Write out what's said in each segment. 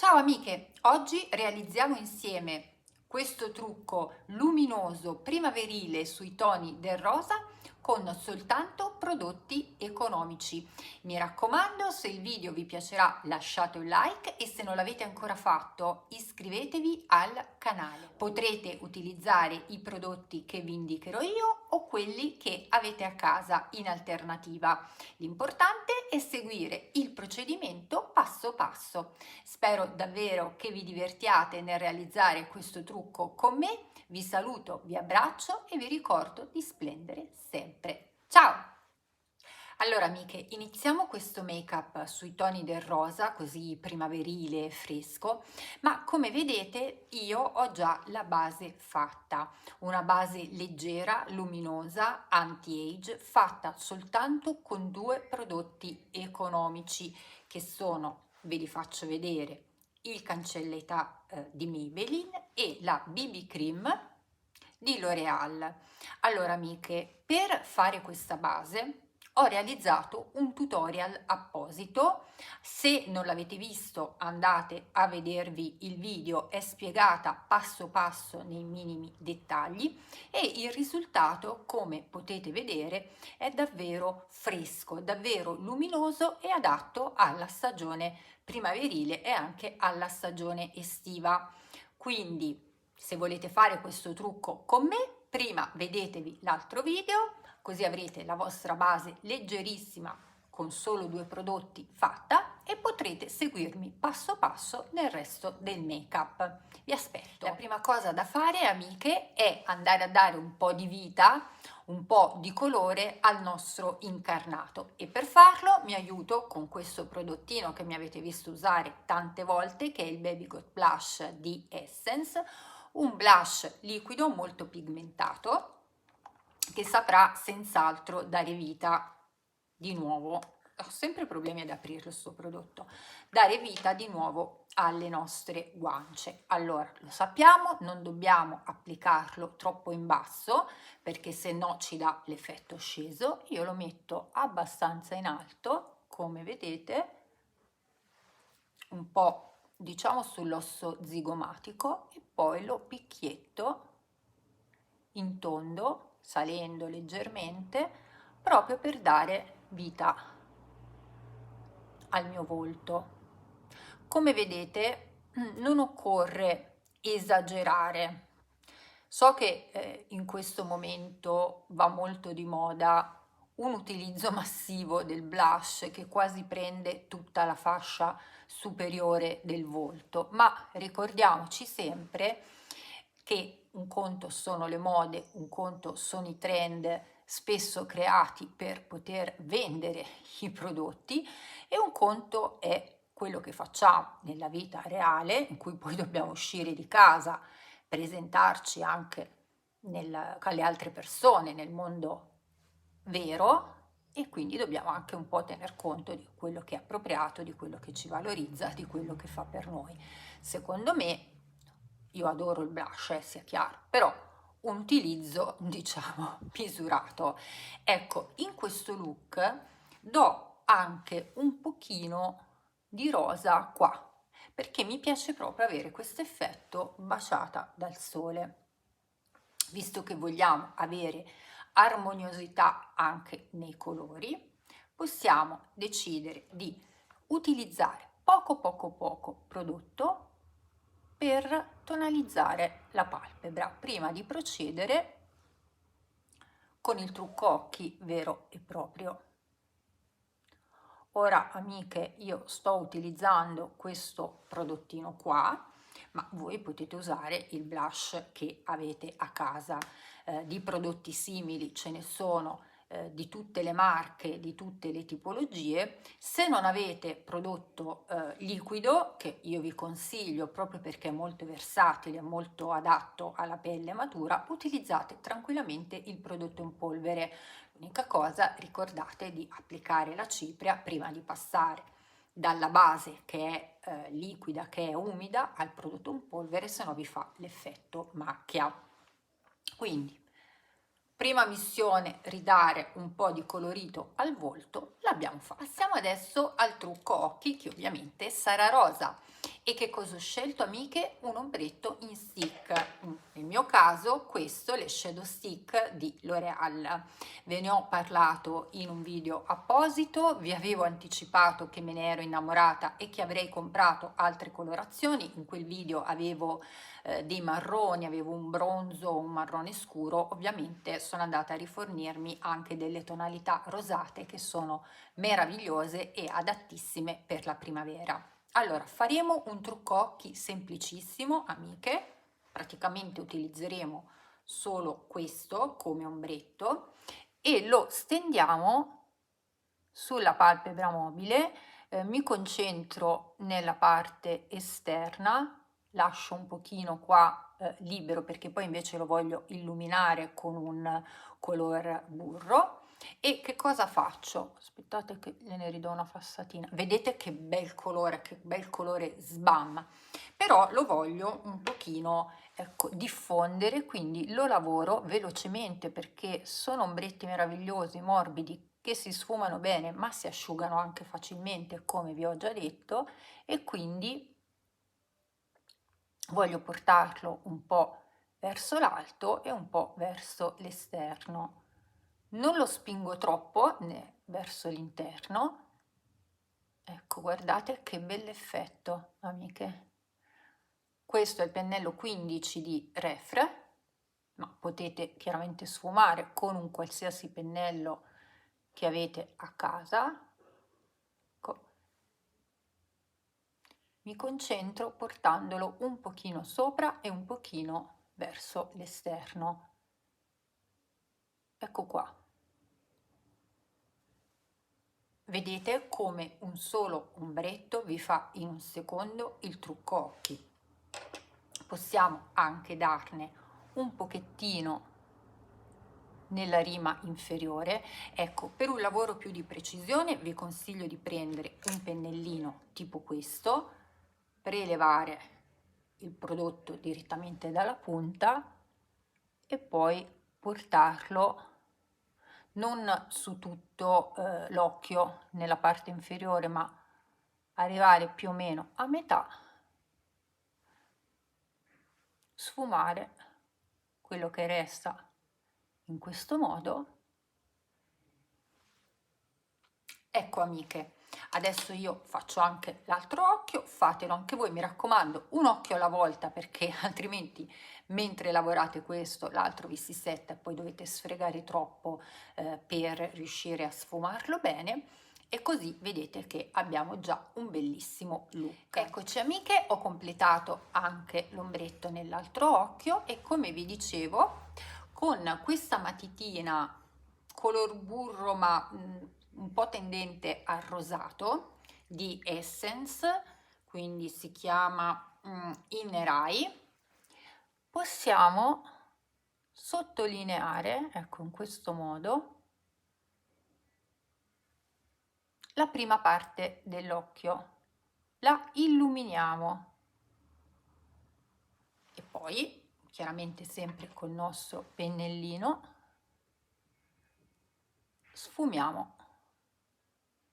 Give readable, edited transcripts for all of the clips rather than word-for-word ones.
Ciao amiche, oggi realizziamo insieme questo trucco luminoso primaverile sui toni del rosa con soltanto prodotti economici. Mi raccomando, se il video vi piacerà lasciate un like e se non l'avete ancora fatto iscrivetevi al canale. Potrete utilizzare i prodotti che vi indicherò io o quelli che avete a casa in alternativa. L'importante è seguire il procedimento passo passo. Spero davvero che vi divertiate nel realizzare questo trucco con me. Vi saluto, vi abbraccio e vi ricordo di splendere sempre. Ciao! Allora amiche, iniziamo questo make-up sui toni del rosa, così primaverile e fresco, ma come vedete io ho già la base fatta, una base leggera, luminosa, anti-age, fatta soltanto con due prodotti economici che sono, ve li faccio vedere, il cancelletà di Maybelline e la BB Cream di L'Oreal. Allora amiche, per fare questa base ho realizzato un tutorial apposito. Se non l'avete visto andate a vedervi il video, è spiegata passo passo nei minimi dettagli e il risultato, come potete vedere, è davvero fresco, davvero luminoso e adatto alla stagione primaverile e anche alla stagione estiva. Quindi se volete fare questo trucco con me, prima vedetevi l'altro video, così avrete la vostra base leggerissima con solo due prodotti fatta e potrete seguirmi passo passo nel resto del make-up. Vi aspetto. La prima cosa da fare, amiche, è andare a dare un po' di vita, un po' di colore al nostro incarnato e per farlo mi aiuto con questo prodottino che mi avete visto usare tante volte, che è il Baby Got Blush di Essence, un blush liquido molto pigmentato che saprà senz'altro dare vita di nuovo, ho sempre problemi ad aprirlo questo prodotto, dare vita di nuovo alle nostre guance. Allora, lo sappiamo, non dobbiamo applicarlo troppo in basso perché se no ci dà l'effetto sceso. Io lo metto abbastanza in alto, come vedete, un po' diciamo sull'osso zigomatico e poi lo picchietto in tondo, salendo leggermente, proprio per dare vita al mio volto. Come vedete non occorre esagerare. So che in questo momento va molto di moda un utilizzo massivo del blush che quasi prende tutta la fascia superiore del volto, ma ricordiamoci sempre che un conto sono le mode, un conto sono i trend spesso creati per poter vendere i prodotti e un conto è quello che facciamo nella vita reale, in cui poi dobbiamo uscire di casa, presentarci anche alle altre persone nel mondo vero, e quindi dobbiamo anche un po' tener conto di quello che è appropriato, di quello che ci valorizza, di quello che fa per noi. Secondo me, io adoro il blush, sia chiaro, però un utilizzo diciamo misurato. Ecco, in questo look do anche un pochino di rosa qua, perché mi piace proprio avere questo effetto baciata dal sole. Visto che vogliamo avere armoniosità anche nei colori, possiamo decidere di utilizzare poco prodotto per tonalizzare la palpebra prima di procedere con il trucco occhi vero e proprio. Ora amiche, io sto utilizzando questo prodottino qua, ma voi potete usare il blush che avete a casa. Di prodotti simili ce ne sono di tutte le marche, di tutte le tipologie. Se non avete prodotto liquido, che io vi consiglio proprio perché è molto versatile, molto adatto alla pelle matura, utilizzate tranquillamente il prodotto in polvere. L'unica cosa, ricordate di applicare la cipria prima di passare dalla base che è liquida, che è umida, al prodotto in polvere, se no vi fa l'effetto macchia. Quindi, prima missione, ridare un po' di colorito al volto, l'abbiamo fatta. Passiamo adesso al trucco occhi, che ovviamente sarà rosa. E che cosa ho scelto, amiche? Un ombretto in stick. Nel mio caso questo, le Shadow Stick di L'Oreal. Ve ne ho parlato in un video apposito, vi avevo anticipato che me ne ero innamorata e che avrei comprato altre colorazioni. In quel video avevo dei marroni, avevo un bronzo, un marrone scuro. Ovviamente sono andata a rifornirmi anche delle tonalità rosate che sono meravigliose e adattissime per la primavera. Allora, faremo un trucco occhi semplicissimo, amiche. Praticamente utilizzeremo solo questo come ombretto e lo stendiamo sulla palpebra mobile. Mi concentro nella parte esterna, lascio un pochino qua libero perché poi invece lo voglio illuminare con un color burro. E che cosa faccio? Aspettate che ne ridò una passatina. Vedete che bel colore sbam, però lo voglio un pochino, ecco, diffondere, quindi lo lavoro velocemente perché sono ombretti meravigliosi, morbidi, che si sfumano bene ma si asciugano anche facilmente, come vi ho già detto, e quindi voglio portarlo un po' verso l'alto e un po' verso l'esterno. Non lo spingo troppo verso l'interno. Ecco, guardate che bell'effetto, amiche. Questo è il pennello 15 di Refre, ma potete chiaramente sfumare con un qualsiasi pennello che avete a casa. Ecco. Mi concentro portandolo un pochino sopra e un pochino verso l'esterno. Ecco qua. Vedete come un solo ombretto vi fa in un secondo il trucco occhi. Possiamo anche darne un pochettino nella rima inferiore. Ecco, per un lavoro più di precisione vi consiglio di prendere un pennellino tipo questo, prelevare il prodotto direttamente dalla punta e poi portarlo non su tutto l'occhio nella parte inferiore, ma arrivare più o meno a metà, sfumare quello che resta in questo modo. Ecco, amiche, adesso io faccio anche l'altro occhio, fatelo anche voi, mi raccomando, un occhio alla volta, perché altrimenti mentre lavorate questo l'altro vi si setta e poi dovete sfregare troppo per riuscire a sfumarlo bene. E così vedete che abbiamo già un bellissimo look. Eccoci amiche, ho completato anche l'ombretto nell'altro occhio e come vi dicevo, con questa matitina color burro ma un po' tendente al rosato di Essence, quindi si chiama Inner Eye, possiamo sottolineare, ecco, in questo modo, la prima parte dell'occhio, la illuminiamo e poi chiaramente sempre col nostro pennellino sfumiamo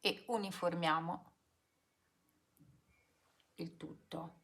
e uniformiamo il tutto.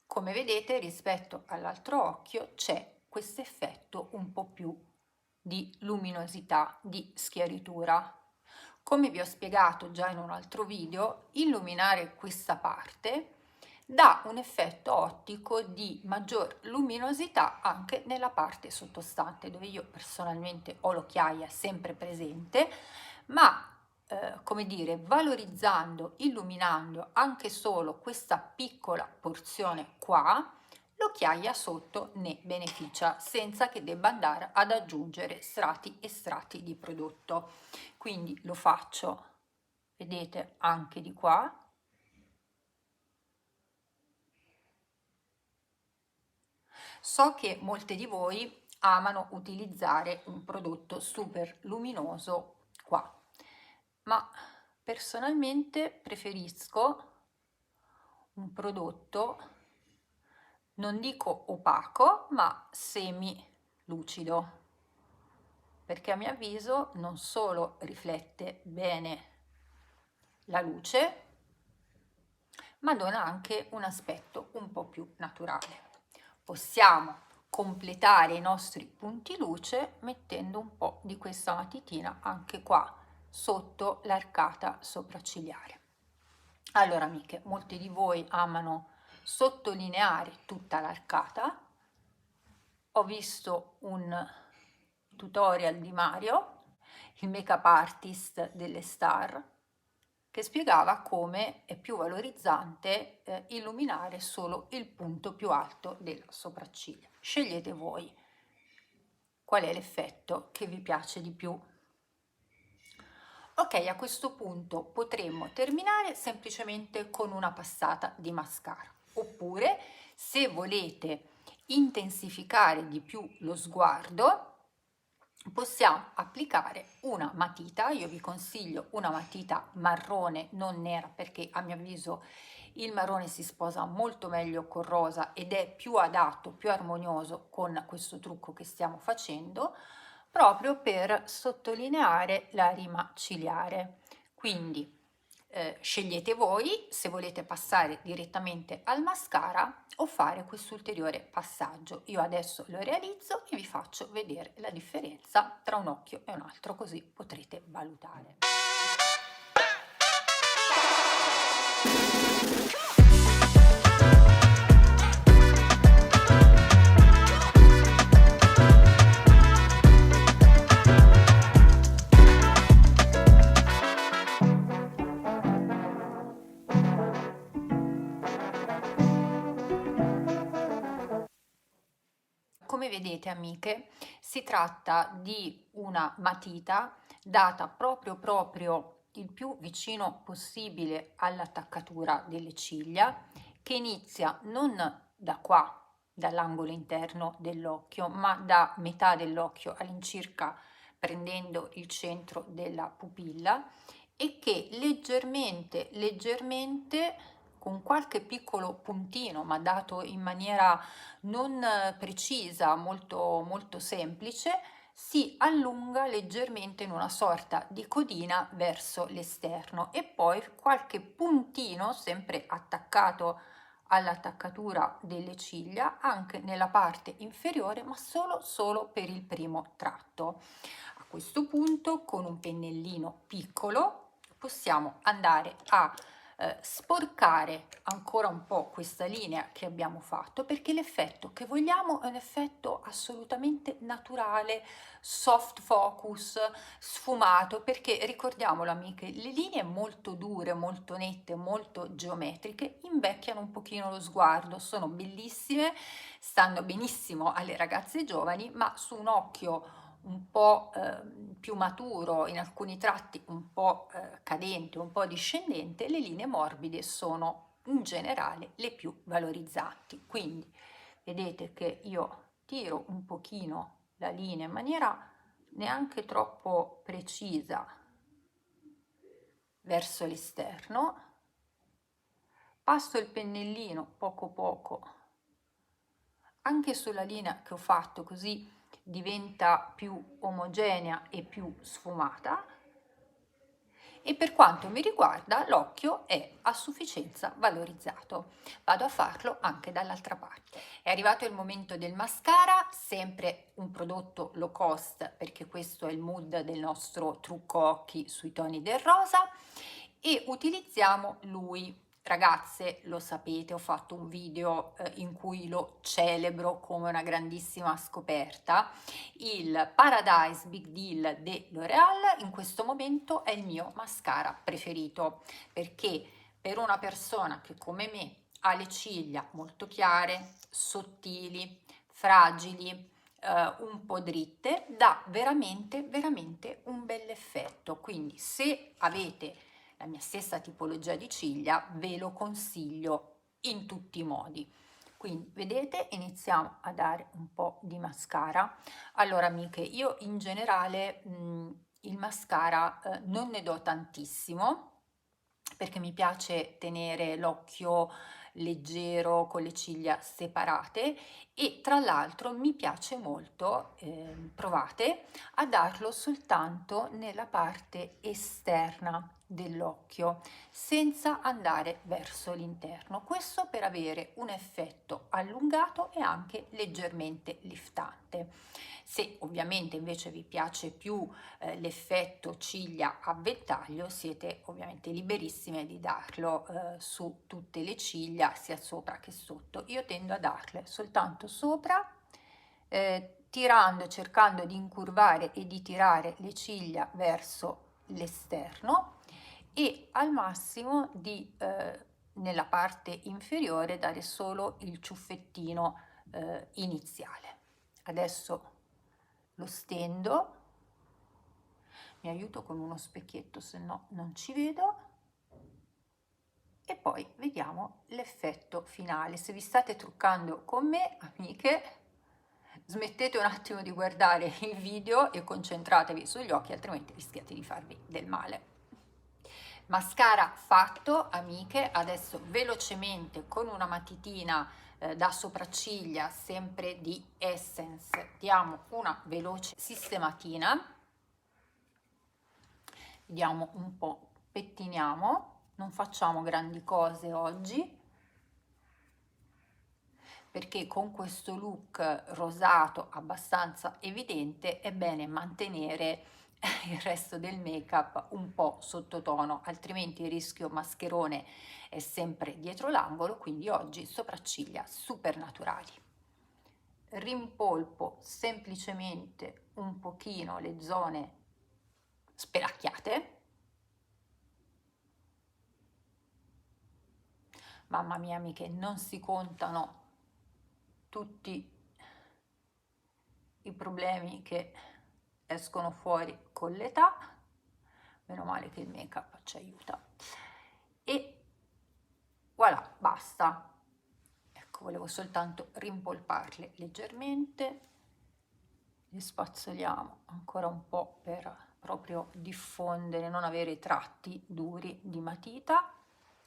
Come vedete, rispetto all'altro occhio c'è questo effetto un po' più di luminosità, di schiaritura. Come vi ho spiegato già in un altro video, illuminare questa parte dà un effetto ottico di maggior luminosità anche nella parte sottostante, dove io personalmente ho l'occhiaia sempre presente, ma come dire, valorizzando, illuminando anche solo questa piccola porzione qua, l'occhiaia sotto ne beneficia senza che debba andare ad aggiungere strati e strati di prodotto. Quindi lo faccio, vedete, anche di qua. So che molte di voi amano utilizzare un prodotto super luminoso qua, ma personalmente preferisco un prodotto, non dico opaco, ma semi lucido, perché a mio avviso non solo riflette bene la luce, ma dona anche un aspetto un po' più naturale. Possiamo completare i nostri punti luce mettendo un po' di questa matitina anche qua sotto l'arcata sopraccigliare. Allora amiche, molti di voi amano sottolineare tutta l'arcata. Ho visto un tutorial di Mario, il make-up artist delle star, che spiegava come è più valorizzante illuminare solo il punto più alto della sopracciglia. Scegliete voi qual è l'effetto che vi piace di più. Ok, a questo punto potremmo terminare semplicemente con una passata di mascara, oppure se volete intensificare di più lo sguardo possiamo applicare una matita. Io vi consiglio una matita marrone, non nera, perché a mio avviso il marrone si sposa molto meglio col rosa ed è più adatto, più armonioso con questo trucco che stiamo facendo, proprio per sottolineare la rima ciliare. Quindi scegliete voi se volete passare direttamente al mascara o fare questo ulteriore passaggio. Io adesso lo realizzo e vi faccio vedere la differenza tra un occhio e un altro, così potrete valutare. Come vedete amiche, si tratta di una matita data proprio il più vicino possibile all'attaccatura delle ciglia, che inizia non da qua, dall'angolo interno dell'occhio, ma da metà dell'occhio all'incirca, prendendo il centro della pupilla, e che leggermente con qualche piccolo puntino, ma dato in maniera non precisa, molto semplice, si allunga leggermente in una sorta di codina verso l'esterno, e poi qualche puntino sempre attaccato all'attaccatura delle ciglia anche nella parte inferiore, ma solo per il primo tratto. A questo punto, con un pennellino piccolo possiamo andare a sporcare ancora un po' questa linea che abbiamo fatto, perché l'effetto che vogliamo è un effetto assolutamente naturale, soft focus, sfumato, perché ricordiamolo amiche, le linee molto dure, molto nette, molto geometriche invecchiano un pochino lo sguardo, sono bellissime, stanno benissimo alle ragazze giovani, ma su un occhio un po' più maturo, in alcuni tratti un po' cadente, un po' discendente, le linee morbide sono in generale le più valorizzanti. Quindi vedete che io tiro un pochino la linea in maniera neanche troppo precisa verso l'esterno, passo il pennellino poco anche sulla linea che ho fatto, così diventa più omogenea e più sfumata, e per quanto mi riguarda l'occhio è a sufficienza valorizzato. Vado a farlo anche dall'altra parte. È arrivato il momento del mascara, sempre un prodotto low cost, perché questo è il mood del nostro trucco occhi sui toni del rosa, e utilizziamo lui. Ragazze, lo sapete, ho fatto un video in cui lo celebro come una grandissima scoperta. Il Paradise Big Deal di L'Oreal in questo momento è il mio mascara preferito, perché per una persona che come me ha le ciglia molto chiare, sottili, fragili, un po' dritte, dà veramente un bel effetto. Quindi se avete la mia stessa tipologia di ciglia, ve lo consiglio in tutti i modi. Quindi vedete, iniziamo a dare un po' di mascara. Allora amiche, io in generale il mascara non ne do tantissimo, perché mi piace tenere l'occhio leggero con le ciglia separate, e tra l'altro mi piace molto, provate a darlo soltanto nella parte esterna dell'occhio senza andare verso l'interno. Questo per avere un effetto allungato e anche leggermente liftante. Se ovviamente invece vi piace più l'effetto ciglia a ventaglio, siete ovviamente liberissime di darlo su tutte le ciglia, sia sopra che sotto. Io tendo a darle soltanto sopra, tirando, cercando di incurvare e di tirare le ciglia verso l'esterno, e al massimo di nella parte inferiore dare solo il ciuffettino iniziale. Adesso lo stendo, mi aiuto con uno specchietto, se no non ci vedo, e poi vediamo l'effetto finale. Se vi state truccando con me, amiche, smettete un attimo di guardare il video e concentratevi sugli occhi, altrimenti rischiate di farvi del male. Mascara fatto, amiche. Adesso velocemente con una matitina da sopracciglia, sempre di Essence, diamo una veloce sistematina, vediamo un po', pettiniamo, non facciamo grandi cose oggi, perché con questo look rosato abbastanza evidente è bene mantenere il resto del make-up un po' sottotono, altrimenti il rischio mascherone è sempre dietro l'angolo. Quindi oggi sopracciglia super naturali. Rimpolpo semplicemente un pochino le zone spelacchiate. Mamma mia, amiche, non si contano tutti i problemi che escono fuori con l'età, meno male che il make-up ci aiuta. E voilà, basta. Ecco, volevo soltanto rimpolparle leggermente, le spazzoliamo ancora un po' per proprio diffondere, non avere tratti duri di matita,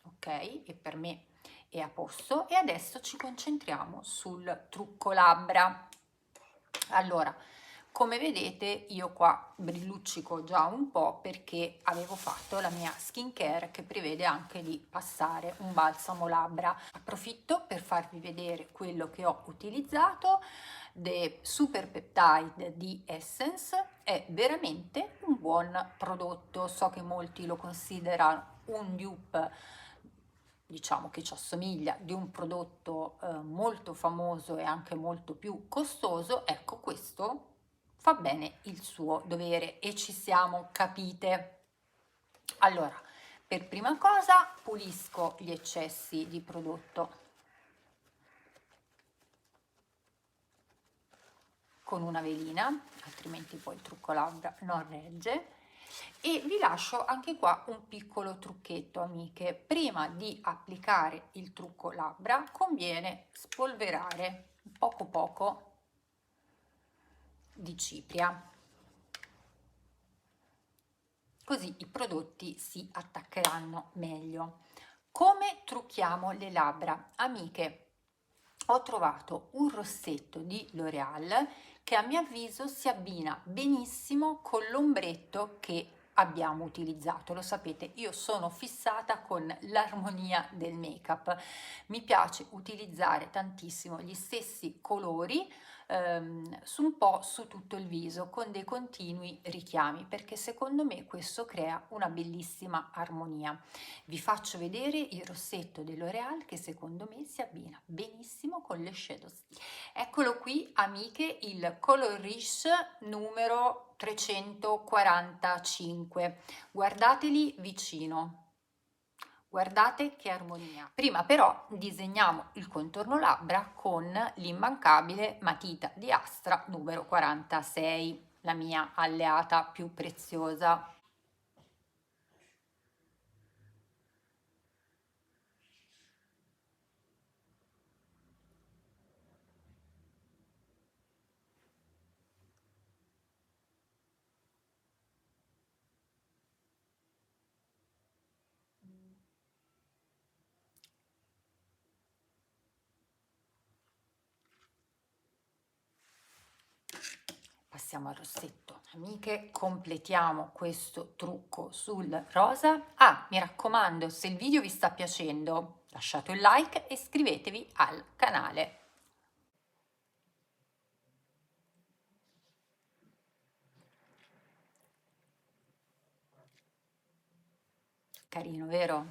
ok? E per me è a posto. E adesso ci concentriamo sul trucco labbra. Allora, come vedete io qua brilluccico già un po' perché avevo fatto la mia skincare, che prevede anche di passare un balsamo labbra. Approfitto per farvi vedere quello che ho utilizzato. The Super Peptide di Essence è veramente un buon prodotto. So che molti lo considerano un dupe, diciamo che ci assomiglia, di un prodotto molto famoso e anche molto più costoso. Ecco, questo fa bene il suo dovere e ci siamo capite. Allora, per prima cosa pulisco gli eccessi di prodotto con una velina, altrimenti poi il trucco labbra non regge. E vi lascio anche qua un piccolo trucchetto, amiche. Prima di applicare il trucco labbra conviene spolverare poco di cipria, così i prodotti si attaccheranno meglio. Come trucchiamo le labbra, amiche? Ho trovato un rossetto di L'Oreal che a mio avviso si abbina benissimo con l'ombretto che abbiamo utilizzato. Lo sapete, io sono fissata con l'armonia del make-up, mi piace utilizzare tantissimo gli stessi colori su un po' su tutto il viso, con dei continui richiami, perché secondo me questo crea una bellissima armonia. Vi faccio vedere il rossetto dell'Oreal che secondo me si abbina benissimo con le shadow stick. Eccolo qui, amiche, il Color Riche numero 345. Guardateli vicino. Guardate che armonia. Prima però disegniamo il contorno labbra con l'immancabile matita di Astra numero 46, la mia alleata più preziosa. passiamo al rossetto. Amiche, completiamo questo trucco sul rosa. Ah, mi raccomando, se il video vi sta piacendo, lasciate un like e iscrivetevi al canale. Carino, vero?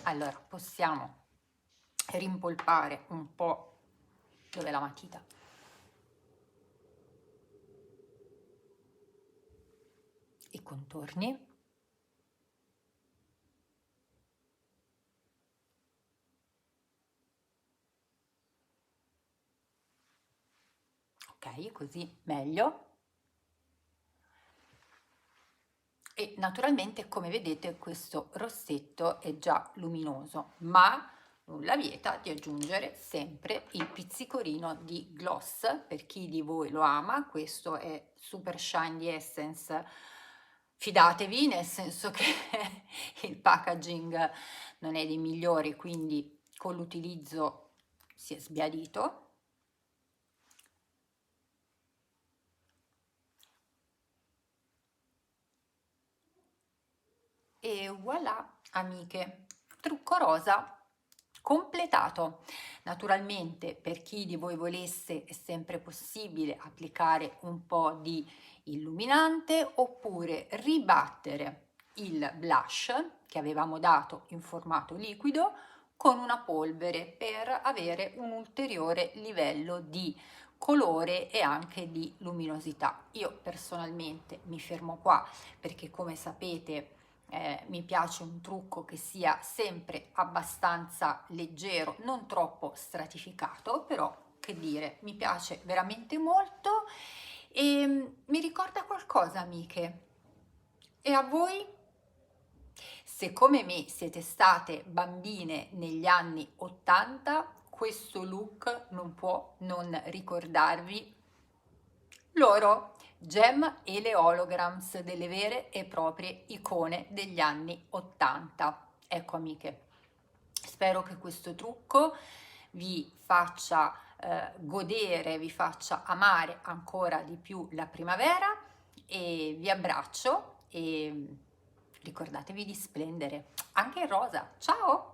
Allora, possiamo rimpolpare un po' dove è la matita. I contorni. Ok, così meglio. E naturalmente, come vedete, questo rossetto è già luminoso, ma nulla vieta di aggiungere sempre il pizzicorino di gloss per chi di voi lo ama. Questo è Super Shine di Essence, fidatevi, nel senso che il packaging non è dei migliori, quindi con l'utilizzo si è sbiadito. E voilà, amiche, trucco rosa completato. Naturalmente, per chi di voi volesse, è sempre possibile applicare un po' di illuminante oppure ribattere il blush che avevamo dato in formato liquido con una polvere per avere un ulteriore livello di colore e anche di luminosità. Io personalmente mi fermo qua perché, come sapete, mi piace un trucco che sia sempre abbastanza leggero, non troppo stratificato, però che dire, mi piace veramente molto e mi ricorda qualcosa, amiche. E a voi? Se come me siete state bambine negli anni 80, questo look non può non ricordarvi loro, Gem e le holograms, delle vere e proprie icone degli anni 80. Ecco, amiche, spero che questo trucco vi faccia godere, vi faccia amare ancora di più la primavera e vi abbraccio e ricordatevi di splendere anche in rosa. Ciao!